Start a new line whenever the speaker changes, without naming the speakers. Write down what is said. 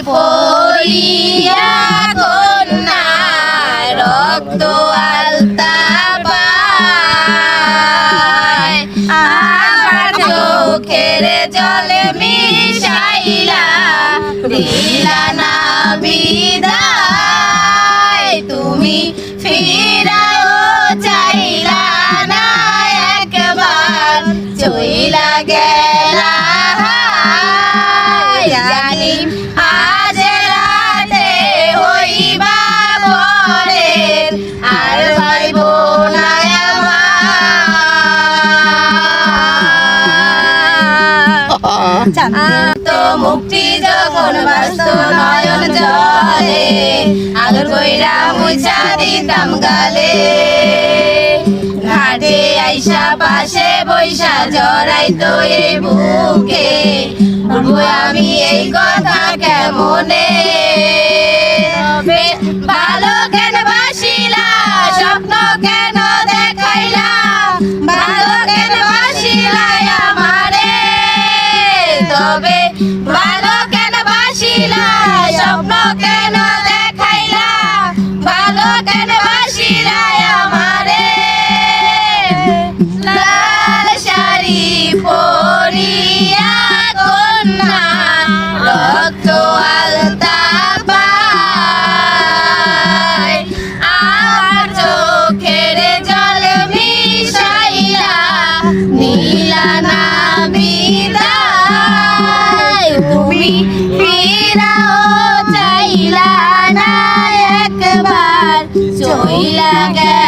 পড়িয়া কন্যা রক্ত আলতা পায় আমার চোখের জলে মিশাইলা দিলা না বিদায় তুমি ফিরাও চাইলা না একবার চইলা গেলা জানি আজ রাতে হইবা পরের আর পাইব না তো মুক্তি যখন বাস্ত নয়ন জলে আদর কইরা মুছা দিতাম গালে ঘাটে আইসা পাশে বৈশা জড়াইতো এই বুকে বলবো আমি এই কথা কেমনে ভালো কেন বাসিলা স্বপ্ন কেন দেখাইলা ভালো কেন বাসিলা আমারে তবে ভালো কেন বাসিলা স্বপ্ন কেন দেখাইলা ভালো কেন বাসিলা আমারে লাল শাড়ি পরিয়া কন্যা রক্ত আলতা পায় আমার চোখের জল মিশাইলা নীলা না বিদায় তুমি ফিরাও চাইলা না একবার চইলা গেলা